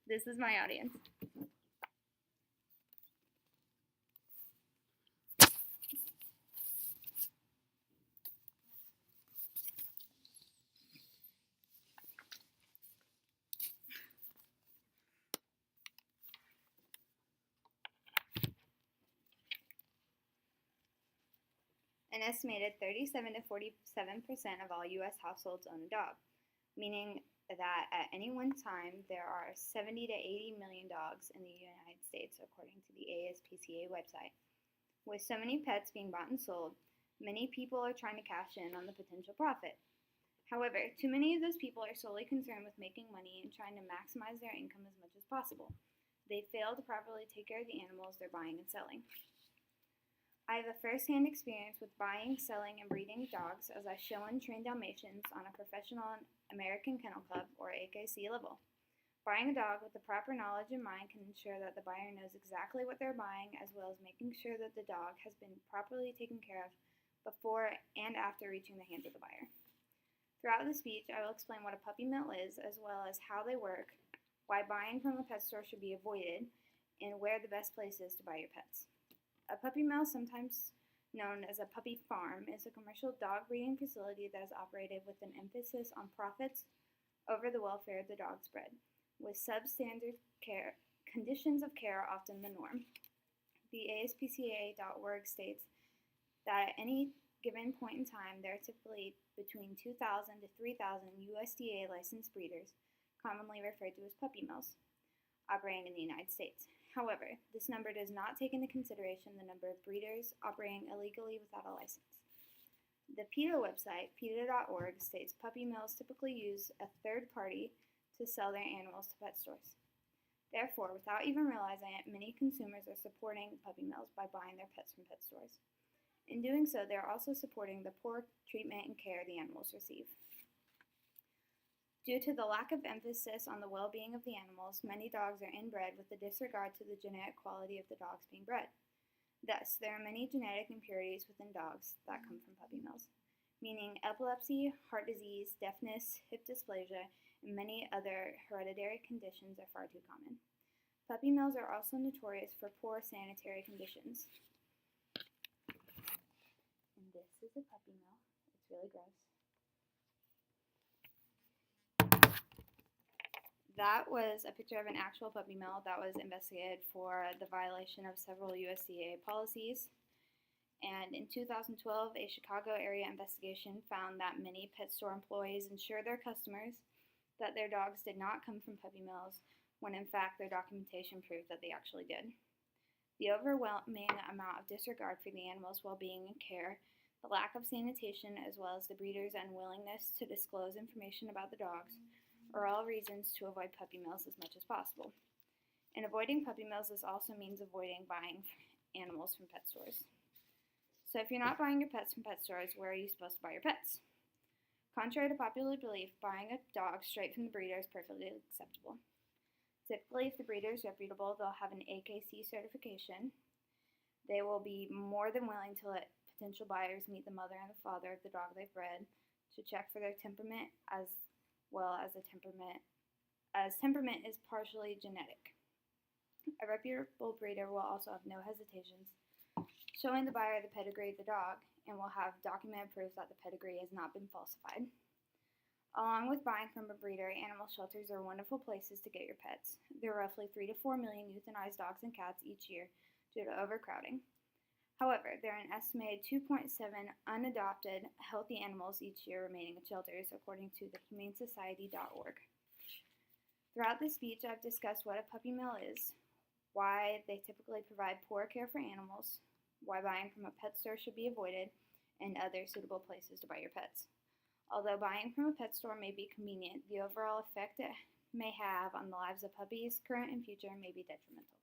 This is my audience. An estimated 37 to 47% of all U.S. households own a dog, meaning that at any one time there are 70 to 80 million dogs in the United States, according to the ASPCA website. With so many pets being bought and sold, many people are trying to cash in on the potential profit. However, too many of those people are solely concerned with making money and trying to maximize their income as much as possible. They fail to properly take care of the animals they're buying and selling. I have a first-hand experience with buying, selling, and breeding dogs as I show and train Dalmatians on a professional American Kennel Club, or AKC, level. Buying a dog with the proper knowledge in mind can ensure that the buyer knows exactly what they're buying, as well as making sure that the dog has been properly taken care of before and after reaching the hands of the buyer. Throughout the speech, I will explain what a puppy mill is, as well as how they work, why buying from a pet store should be avoided, and where the best place is to buy your pets. A puppy mill, sometimes known as a puppy farm, is a commercial dog breeding facility that is operated with an emphasis on profits over the welfare of the dogs bred, with substandard care conditions of care often the norm. The ASPCA.org states that at any given point in time, there are typically between 2,000 to 3,000 USDA licensed breeders, commonly referred to as puppy mills, operating in the United States. However, this number does not take into consideration the number of breeders operating illegally without a license. The PETA website, PETA.org, states puppy mills typically use a third party to sell their animals to pet stores. Therefore, without even realizing it, many consumers are supporting puppy mills by buying their pets from pet stores. In doing so, they are also supporting the poor treatment and care the animals receive. Due to the lack of emphasis on the well-being of the animals, many dogs are inbred with a disregard to the genetic quality of the dogs being bred. Thus, there are many genetic impurities within dogs that come from puppy mills, meaning epilepsy, heart disease, deafness, hip dysplasia, and many other hereditary conditions are far too common. Puppy mills are also notorious for poor sanitary conditions. And this is a puppy mill. It's really gross. That was a picture of an actual puppy mill that was investigated for the violation of several USDA policies. And in 2012, a Chicago area investigation found that many pet store employees assured their customers that their dogs did not come from puppy mills, when in fact their documentation proved that they actually did. The overwhelming amount of disregard for the animals' well-being and care, the lack of sanitation, as well as the breeders' unwillingness to disclose information about the dogs, are all reasons to avoid puppy mills as much as possible. And avoiding puppy mills also means avoiding buying animals from pet stores. So if you're not buying your pets from pet stores, where are you supposed to buy your pets? Contrary to popular belief, buying a dog straight from the breeder is perfectly acceptable. Typically, if the breeder is reputable, they'll have an AKC certification. They will be more than willing to let potential buyers meet the mother and the father of the dog they've bred to check for their temperament, as well as temperament is partially genetic. A reputable breeder will also have no hesitations showing the buyer the pedigree of the dog, and will have documented proof that the pedigree has not been falsified. Along with buying from a breeder, animal shelters are wonderful places to get your pets. There are roughly 3 to 4 million euthanized dogs and cats each year due to overcrowding. However, there are an estimated 2.7 unadopted healthy animals each year remaining in shelters, according to the humanesociety.org. Throughout this speech, I've discussed what a puppy mill is, why they typically provide poor care for animals, why buying from a pet store should be avoided, and other suitable places to buy your pets. Although buying from a pet store may be convenient, the overall effect it may have on the lives of puppies, current and future, may be detrimental.